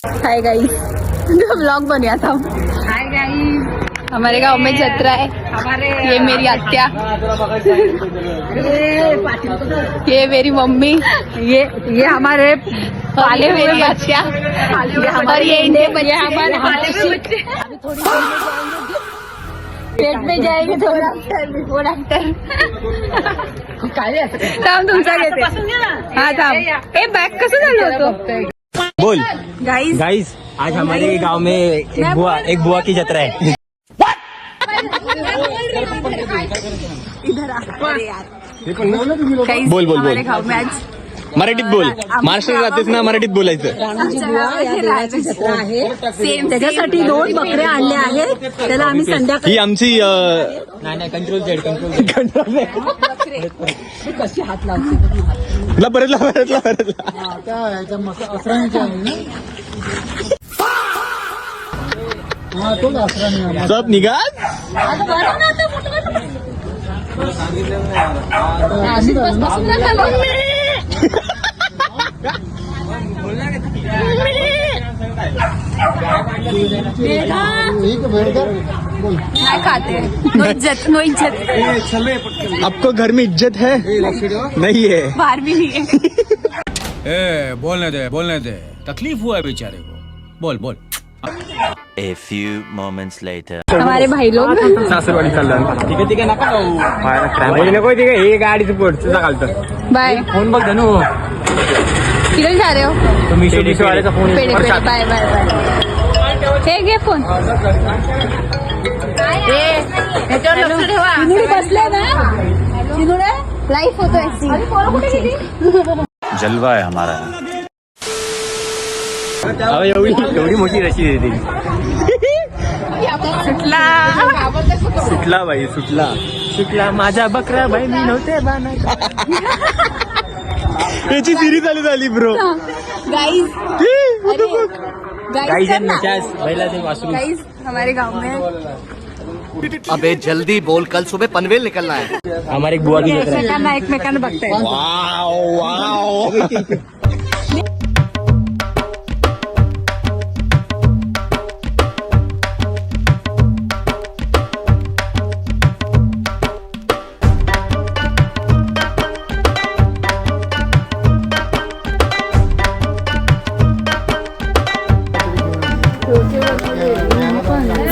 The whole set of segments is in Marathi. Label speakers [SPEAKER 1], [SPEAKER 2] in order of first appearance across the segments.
[SPEAKER 1] हाय गाइस, व्लॉग बनिया था।
[SPEAKER 2] हाय गाइस,
[SPEAKER 1] हमारे गांव में जत्रा है। ये मेरी आत्या, ये मेरी मम्मी,
[SPEAKER 2] ये हमारे
[SPEAKER 1] पाले मेरी आत्या, और ये इनके बच्चे हमारे पाले हुए बच्चे। पेट में जाएंगे थोड़ा डॉक्टर थांब तुमचा घेते। हा थांब, ए बॅग कसं झालं होतं?
[SPEAKER 3] बोल
[SPEAKER 1] गाइस
[SPEAKER 3] गाइस, आज हमारे गांव में एक बुआ की जत्रा है।
[SPEAKER 1] इधर आ यार। गाइस,
[SPEAKER 3] बोल, बोल,
[SPEAKER 1] हमारे
[SPEAKER 3] बोल.
[SPEAKER 1] गाव में आज
[SPEAKER 3] मराठीत बोल. महाराष्ट्रात राहतेस ना, मराठीत बोलायचं.
[SPEAKER 1] सेम
[SPEAKER 2] त्याच्यासाठी 2 बकऱ्या आणल्या आहेत. त्याला आम्ही संध्याकाळी
[SPEAKER 3] ही आमची नाही कंट्रोल झेड
[SPEAKER 2] कशी हात लावते
[SPEAKER 3] परत सब निघा.
[SPEAKER 1] नहीं खाते, नो इज्जत, नो इज्जत।
[SPEAKER 3] आपको घर में इज्जत है नहीं है?
[SPEAKER 1] बाहर भी नहीं है।
[SPEAKER 4] बोलने दे तकलीफ हुआ है बेचारे को. बोल.
[SPEAKER 5] A few moments later.
[SPEAKER 1] हमारे भाई लोग
[SPEAKER 3] सासरवाडी चाललं. ठीक आहे नको. ठीक आहे, हे गाडीचं पोट तुझा घालतं.
[SPEAKER 1] बाय।
[SPEAKER 3] फोन बघ धनू.
[SPEAKER 1] किधर जा रहे हो?
[SPEAKER 3] तो मीशो वाल्याचा फोन.
[SPEAKER 1] पेड़े पेड़े, बाय बाय बाय। हे घे फोन. चिनुडी बसले ना, चिनुडे लाईफ होतोय.
[SPEAKER 5] जलवा है हमारा.
[SPEAKER 3] एवढी मोठी रशी देते. सुटला माझा बकरा बाई, मी नव्हते बाना. याची सिरीज चालू झाली ब्रो.
[SPEAKER 1] गाइस, गाइस हमारे गांव में
[SPEAKER 6] अबे जल्दी बोल, कल सुबह पनवेल निकलना है.
[SPEAKER 3] हमारे एक बुआ की जत्रा है.
[SPEAKER 1] एकमेकांना बघताय.
[SPEAKER 3] वाव.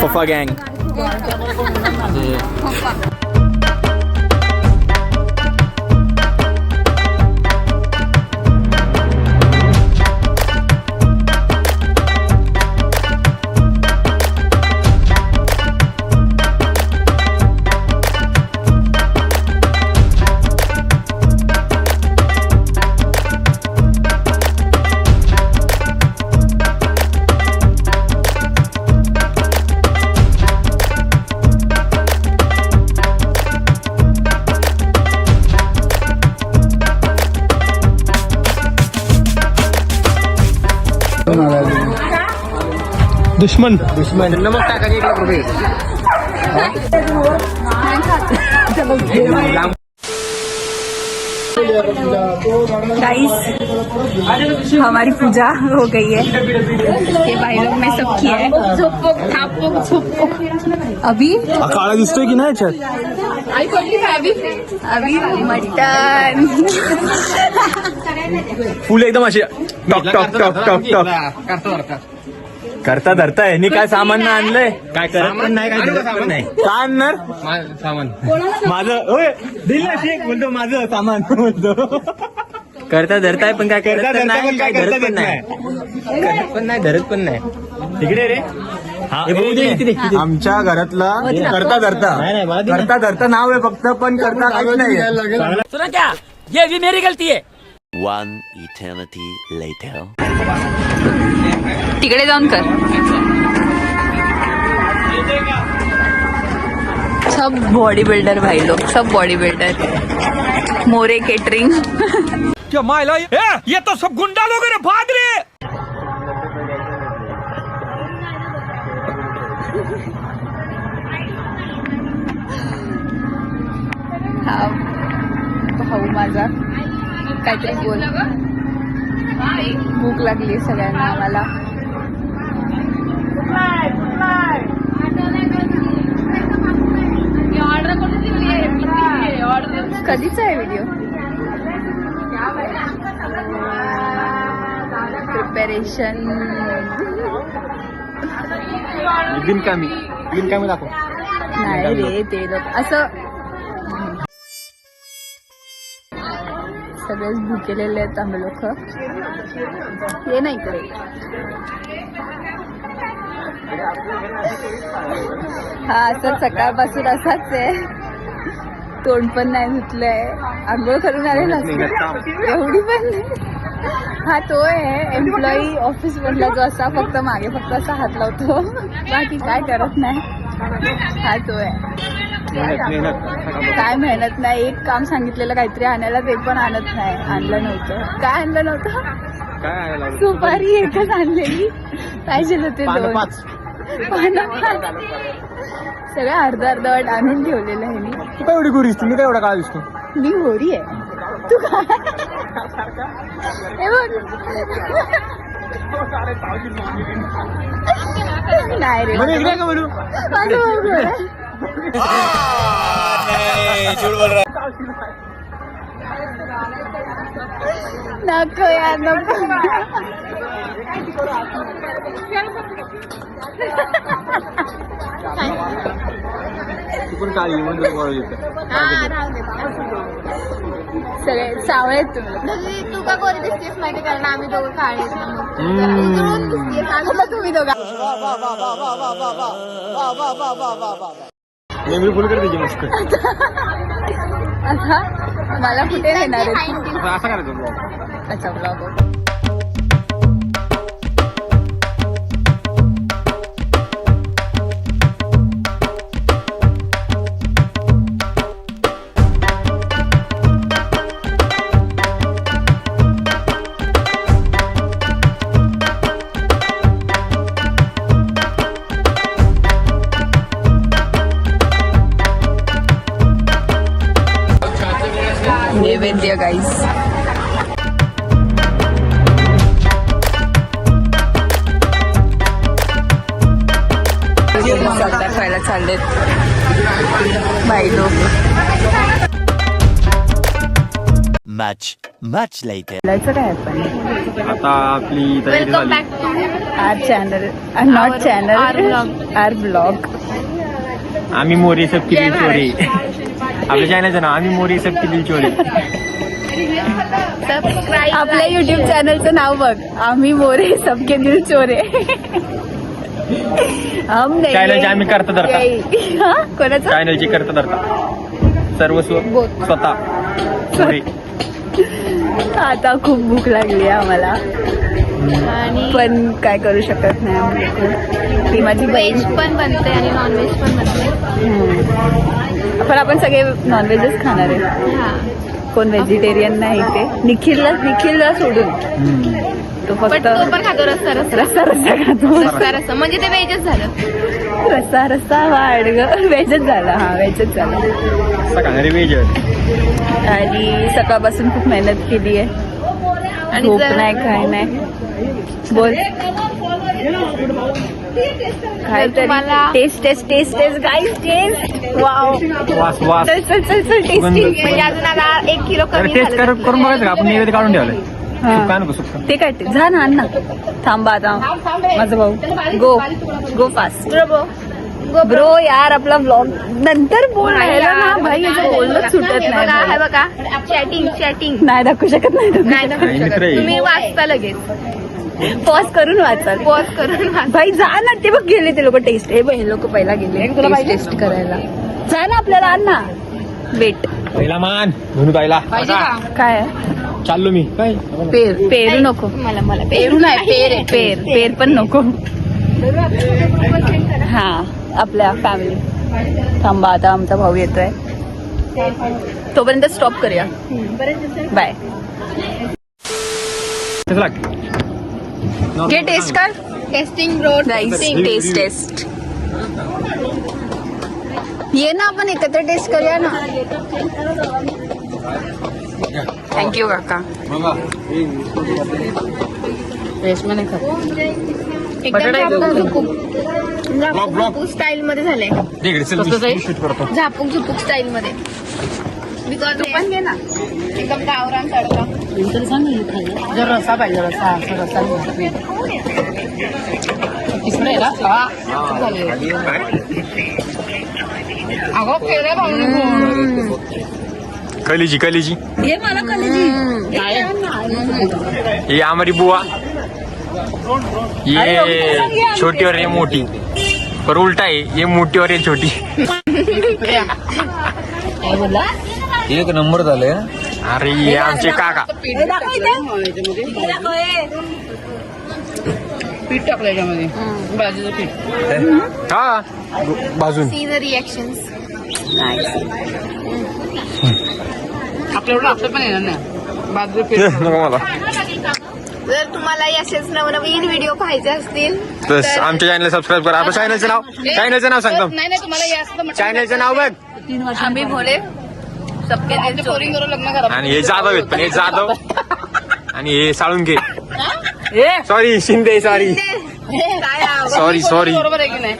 [SPEAKER 3] फफा गँग. दुश्मन
[SPEAKER 6] नमक टाकायचे 1 रुपये.
[SPEAKER 1] गाइस, हमारी पूजा हो गई है। ये भाई लोग में सब किया है. अभी
[SPEAKER 3] काळा दिसतोय की नाही याच्यात?
[SPEAKER 1] अभी मटन.
[SPEAKER 3] फुल एकदम असे टॉक करता धरता आहे. नी काय सामान ना आणलंय? काय करत पण नाही, काय धरत पण नाही. काय आणणार सामान? माझं होय दिलं शेख बोलतो, माझं सामान बोलतो. करता धरताय पण काय करता नाही, काय धरत पण नाही. करत पण नाही, धरत पण नाही. तिकडे रे. आमच्या घरातला करता धरता नाव आहे फक्त, पण करता काहीच नाही.
[SPEAKER 2] सुना क्या, ये भी मेरी गलती है.
[SPEAKER 5] One eternity later.
[SPEAKER 1] तिकडे जाऊन कर. सब बॉडी बिल्डर भाई लोग, सब बॉडी बिल्डर. मोरे केटरिंग.
[SPEAKER 4] क्या मायला ये तो सब गुंडा लोग रे, भाग रे.
[SPEAKER 1] हा भाऊ माझा काहीतरी बोल. भूक लागली सगळ्यांना आम्हाला. कसा आहे व्हिडिओ? प्रिपरेशन
[SPEAKER 3] बिनकामी दाखव.
[SPEAKER 1] नाही रे, ते लोक असं सगळेच भुकेलेले आहेत आम्ही लोक. हे नाही इकडे. हा असं सकाळपासून असाच आहे. तोंड पण नाही धुतलंय, आंघोळ करून आले ना एवढी पण नाही. हा तो आहे एम्प्लॉई ऑफिस मधला जो असा फक्त मागे फक्त असा हात लावतो, बाकी काय करत नाही. हा तो आहे. काय मेहनत नाही. एक काम सांगितलेलं काहीतरी आणायला, ते पण आणत नाही. आणलं नव्हतं. काय आणलं नव्हतं? सुपारी एकच आणलेली, पाहिजे होते 2 पानं 5. सगळं अर्धवट आणून ठेवलेलं आहे मी.
[SPEAKER 3] तू काय एवढी गोरी दिसतो? मी काय एवढा काळा दिसतो?
[SPEAKER 1] मी होरी आहे. तू काय? हे बघ. नाही रे, माझं बघ गोरा. नको यार, नको.
[SPEAKER 3] तू पण काळी
[SPEAKER 1] सगळे सावळे आहेत तुम्ही.
[SPEAKER 2] तू का गोरी दिसतेस माहिती, कारण आम्ही दोघं काळे आहेत ना.
[SPEAKER 1] तुम्ही दोघा
[SPEAKER 3] मेमरी फुल कर त्याची मस्त.
[SPEAKER 1] आता मला कुठे नेणार आहे?
[SPEAKER 3] असं करायचं ब्लॉग.
[SPEAKER 1] अच्छा, ब्लॉग. नैवेद्य गाईस. दाखवायला चाललेत बाई लोक.
[SPEAKER 5] Much later.
[SPEAKER 1] बोलायचं काय आपण?
[SPEAKER 3] आता आपली तयारी झाली.
[SPEAKER 1] Our channel, not channel, our blog.
[SPEAKER 3] आम्ही मोरी सबकी दिल चोरी. आपल्या चॅनलचं नाव आम्ही मोरी सबकी दिल चोरी.
[SPEAKER 1] आपल्या युट्यूब चॅनलचं नाव बघ, आम्ही मोरे सबके दिल चोरे.
[SPEAKER 3] चॅनलची आम्ही करता धरता.
[SPEAKER 1] कोणाचं?
[SPEAKER 3] चॅनलची करता धरता सर्वस्व स्वतः चोरी.
[SPEAKER 1] आता खूप भूक लागली आहे आम्हाला, पण काय करू शकत नाही आम्ही. ही माझी
[SPEAKER 2] व्हेज पण बनते आणि नॉनव्हेज पण बनते.
[SPEAKER 1] पण आपण सगळे नॉनव्हेजच खाणार आहे. कोण व्हेजिटेरियन नाही ते. निखिलला सोडून तो
[SPEAKER 2] पण
[SPEAKER 1] फक्त
[SPEAKER 2] तो पण खातो रस्सा
[SPEAKER 1] रस्सा खातो.
[SPEAKER 2] रस्सा म्हणजे ते व्हेजच झालं.
[SPEAKER 1] रस्सा वाढ ग. व्हेजच झाला. हा, व्हेजच झाला.
[SPEAKER 3] सकाळी वेज.
[SPEAKER 1] आणि सकाळपासून खूप मेहनत केली आहे.
[SPEAKER 2] आणि
[SPEAKER 1] झोप नाही, काय नाही. बोल काय तरी. टेस्ट गाईस, टेस्ट. वाव.
[SPEAKER 3] वास वास.
[SPEAKER 1] चल टेस्टिंग.
[SPEAKER 2] म्हणजे अजून आता 1 किलो कमी
[SPEAKER 3] टेस्ट
[SPEAKER 2] झालं.
[SPEAKER 3] करून बघायचं का आपण? नैवेद्य काढून ठेवलंय. सुका नको सुका.
[SPEAKER 1] ते काय ते जा ना अण्णा. थांबा आता माझा भाऊ. गो फास्ट ब्रो. यार आपला ब्लॉग नंतर बोल ना भाई, याचं बोलणंच सुटत
[SPEAKER 2] हे
[SPEAKER 1] नाही.
[SPEAKER 2] बघा चॅटिंग
[SPEAKER 1] नाही दाखवू शकत नाही.
[SPEAKER 2] नाही दाखवू शकत. तुम्ही वाचता लगेच.
[SPEAKER 1] पॉज करून वाचाल.
[SPEAKER 2] पॉज करून
[SPEAKER 1] भाई जा ना. ते बघ गेले ते लोक टेस्ट. हे बघ हे लोक पहिला गेले टेस्ट करायला. जा ना आपल्याला अण्णा. वेट.
[SPEAKER 3] पहिला मान म्हणून पाहिला
[SPEAKER 1] काय
[SPEAKER 3] चाललो मी. काय
[SPEAKER 1] पेरू नको
[SPEAKER 2] मला
[SPEAKER 1] पेरू नाही. पेर पण नको. हा आपल्या फॅमिली. थांबा आता आमचा भाऊ येतोय, तोपर्यंत स्टॉप करूया. बाय. घे टेस्ट कर.
[SPEAKER 2] Testing road.
[SPEAKER 1] टेस्ट ये ना, आपण एकत्र टेस्ट करूया ना. थँक्यू काका. रेशमा नाही खात.
[SPEAKER 2] झापूक स्टाईल मध्ये झालंय.
[SPEAKER 3] करतो.
[SPEAKER 2] झापूक स्टाईल मध्ये.
[SPEAKER 1] तू पण घे ना एकदम गावरान तडका.
[SPEAKER 2] जर रसा पाहिजे रसा
[SPEAKER 1] अगं केलं भाऊ
[SPEAKER 3] कलीजी कलीजी
[SPEAKER 2] हे मला कलेजी
[SPEAKER 3] ये हमारी बुआ, ये छोटी और ये मोटी, पर उल्टा है, ये मोठी और ये छोटी.
[SPEAKER 2] काय बोलला
[SPEAKER 6] एक नंबर झाले.
[SPEAKER 3] अरे ये आमचे काका.
[SPEAKER 2] पीठ टाकलं याच्यामध्ये भाजीचं पीठ.
[SPEAKER 3] हा बाजून
[SPEAKER 1] सी द रिएक्शन्स.
[SPEAKER 2] आपल्याकडून आपलं पण येणार नाही भाजीचं पीठ.
[SPEAKER 3] नको मला.
[SPEAKER 1] जर तुम्हाला असेच नवनवीन व्हिडिओ पाहायचे असतील
[SPEAKER 3] तर आमच्या चॅनल सबस्क्राईब करा. आपलं चॅनलचं नाव सांगतो.
[SPEAKER 2] नाही तुम्हाला हे असं
[SPEAKER 3] चॅनलचं नाव बघ.
[SPEAKER 2] 3 वर्ष
[SPEAKER 1] आम्ही भोले सबके दिल
[SPEAKER 2] पोरिंग करून लग्न करा.
[SPEAKER 3] आणि हे जाधव आहेत, पण हे जाधव आणि हे साळुंके.
[SPEAKER 2] हे
[SPEAKER 3] sorry Shinde, sorry sorry sorry.
[SPEAKER 2] बरोबर आहे की नाही.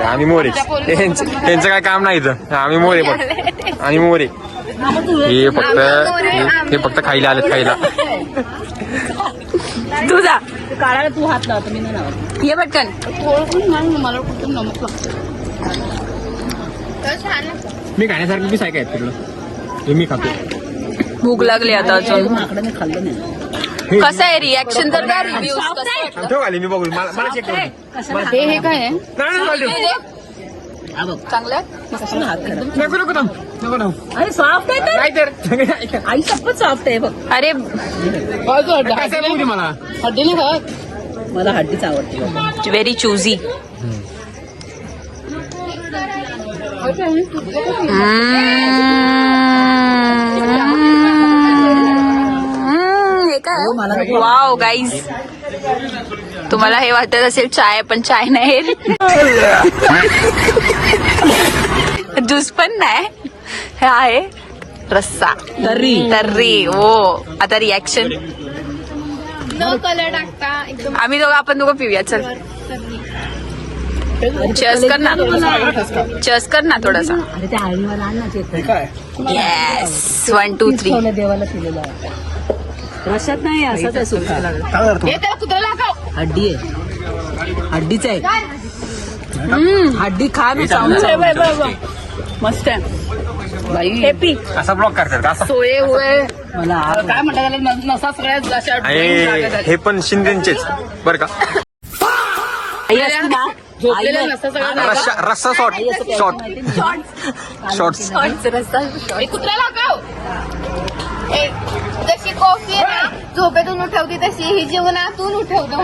[SPEAKER 3] आम्ही मोरे. त्यांचं काय काम नाही इथं. आम्ही मोरे बघ. आणि मोरे हे फक्त खायला आलेत, खायला.
[SPEAKER 1] तुझा
[SPEAKER 2] काढायला तू हात लावतो मी नाही लावत.
[SPEAKER 1] ये पटकन.
[SPEAKER 2] थोडं नाही मला कुठून नमक लागतं.
[SPEAKER 3] मी खाण्यासारखं मी सायका आहेत तिकडं. हे मी खातो.
[SPEAKER 1] भूक लागली आता अजून.
[SPEAKER 2] माकडं मी खाल्लं नाही.
[SPEAKER 1] कसं आहे रिॲक्शन तर द्या, रिव्ह्यू
[SPEAKER 3] ठेव खाली, मी बघू. मला चेक करू.
[SPEAKER 2] हे काय आहे
[SPEAKER 3] नाही
[SPEAKER 2] हा बघ
[SPEAKER 1] चांगलं.
[SPEAKER 2] कसं हात काढतो.
[SPEAKER 3] नको नको थांब. नको थांब.
[SPEAKER 2] अरे सॉफ्ट आहे तर.
[SPEAKER 3] नाही तर
[SPEAKER 2] आई सप्पत सॉफ्ट आहे बघ.
[SPEAKER 1] अरे
[SPEAKER 3] कसं बघू दे मला.
[SPEAKER 2] हड्डी नाही खात. मला हड्डीच आवडते.
[SPEAKER 1] व्हेरी चूझी. वाव गाईज, तुम्हाला हे वाटत असेल चाय, पण चाय नाही. ज्यूस पण नाही, हे आहे रस्सा तर्री. हो आता रिॲक्शन
[SPEAKER 7] न कलर टाकता एकदम
[SPEAKER 1] आम्ही आपण दोघं पिऊया. चल चर्स कर ना, चर्स कर ना थोडासा.
[SPEAKER 2] अरे त्या आळणीवाला आण ना चेक.
[SPEAKER 1] येस 1 2 3.
[SPEAKER 2] देवाला केलेलं आहे. रशात नाही असंच आहे सुद्धा. हड्डी आहे, हड्डीच आहे. हड्डी खा ना.
[SPEAKER 1] मस्त आहे
[SPEAKER 2] बाई
[SPEAKER 1] हेपी.
[SPEAKER 3] असा ब्लॉक करतात का?
[SPEAKER 1] सोये हुए.
[SPEAKER 2] मला काय म्हणतात नसा सगळ्या
[SPEAKER 3] हे पण शिंदेचेच बरं का.
[SPEAKER 2] झोपलेल्या नसा सगळ्या.
[SPEAKER 3] रस्सा शॉर्ट्स.
[SPEAKER 7] कुत्र्याला गाव जशी कॉफी आहे ना झोपेतून उठवते तशी ही जीवनातून उठवतो.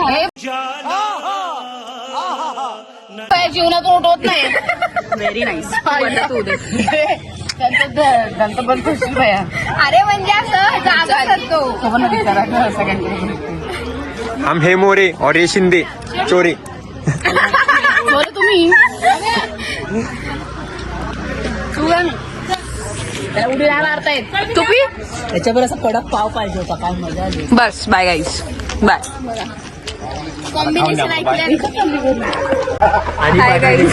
[SPEAKER 2] जीवनातून उठवत नाही.
[SPEAKER 1] Very nice.
[SPEAKER 2] त्यांचं पण खुशी भया.
[SPEAKER 7] अरे म्हणजे असं जागा करतो.
[SPEAKER 2] विचारायचं सगळ्यांकडे.
[SPEAKER 3] हम हे मोरे और ये शिंदे चोरे.
[SPEAKER 2] बरं तुम्ही उडी मारतायत.
[SPEAKER 1] तू पी.
[SPEAKER 2] त्याच्यावर असं कडक पाव पाहिजे होता. काय मजा आली.
[SPEAKER 1] बस बाय गाईज, बाय.
[SPEAKER 7] कॉम्बिनेशन ऐकलं
[SPEAKER 1] हाय गाईज,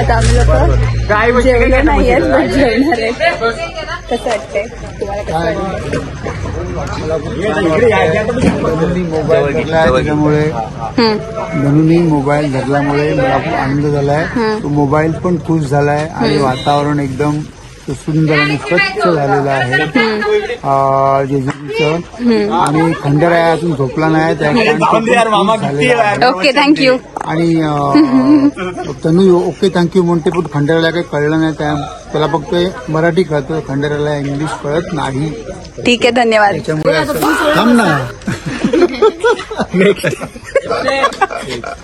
[SPEAKER 1] आता आम्ही लोक जेवलं नाही आहेत पण जेवणार आहेत. कसं वाटतंय तुम्हाला?
[SPEAKER 8] म्हणूनही मोबाईल धरल्यामुळे मला खूप आनंद झालाय. तो मोबाईल पण खुश झालाय आणि वातावरण एकदम सुंदर आणि स्वच्छ झालेलं आहे जेजुरीचं. आणि खंडेराया अजून झोपला नाही
[SPEAKER 1] ओके थँक्यू.
[SPEAKER 8] आणि तनू ओके थँक्यू म्हणते, पण खंडेराला काही कळलं नाही. त्याला फक्त मराठी कळतं, खंडेराला इंग्लिश कळत नाही.
[SPEAKER 1] ठीक आहे, धन्यवाद.
[SPEAKER 8] त्याच्यामुळे थांब ना.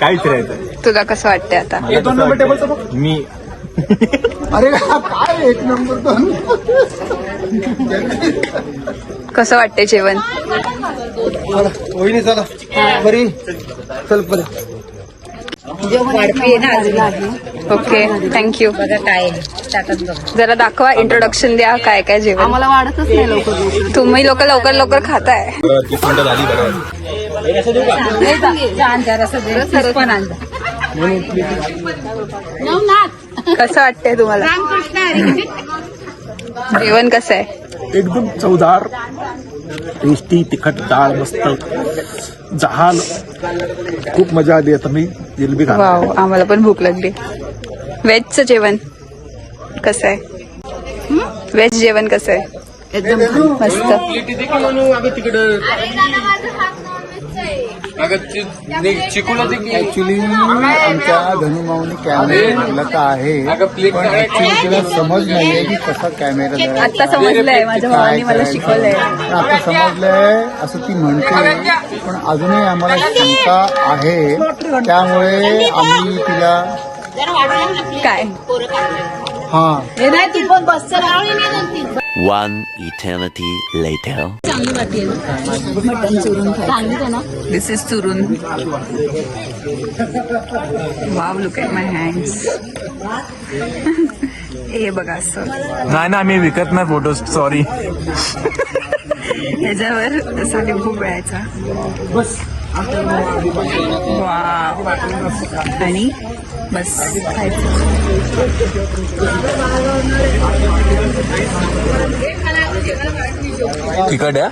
[SPEAKER 3] काहीच राहायचं.
[SPEAKER 1] तुला कसं वाटतंय आता?
[SPEAKER 3] मी
[SPEAKER 8] अरे काय 1 नंबर 2.
[SPEAKER 1] कसं वाटतंय जेवण?
[SPEAKER 8] वहिनी चला बरी चल परत.
[SPEAKER 1] Okay thank you.
[SPEAKER 2] काय ताटात बघ.
[SPEAKER 1] जरा दाखवा, इंट्रोडक्शन द्या, काय काय जेवण.
[SPEAKER 2] आम्हाला वाढतच नाही लवकर.
[SPEAKER 1] तुम्ही लोक लवकर खाताय.
[SPEAKER 2] पण
[SPEAKER 1] कसं वाटतंय तुम्हाला जेवण कसं आहे?
[SPEAKER 9] एकदम चवदार टेस्टी तिखट डाळ मस्त जहाल खूप मजा आली. आता मी जिलेबी खाणार.
[SPEAKER 1] वाव, आम्हाला पण भूक लागली. व्हेजचं जेवण कसं आहे? व्हेज जेवण कसं आहे? एकदम मस्त.
[SPEAKER 8] ऍक्च्युली आमच्या धनुमाऊनी कॅमेरा लागला तर आहे पण ऍक्च्युली तिला समज नाहीये की कसा कॅमेरा धरायचा.
[SPEAKER 1] आता समजलंय, माझ्या भावाने मला शिकवलंय.
[SPEAKER 8] आता समजलंय असं ती म्हणते पण अजूनही आम्हाला शंका आहे त्यामुळे आम्ही तिला
[SPEAKER 1] काय
[SPEAKER 8] हा
[SPEAKER 5] One eternity later.
[SPEAKER 1] This is चुरून. Wow, look at my hands. हे बघा असं
[SPEAKER 3] नाही ना, मी विकत नाही फोटो, सॉरी.
[SPEAKER 1] ह्याच्यावर असा लिंबू पिळायचा. वाव, आणि बस खायचं.
[SPEAKER 3] तिखट आहे.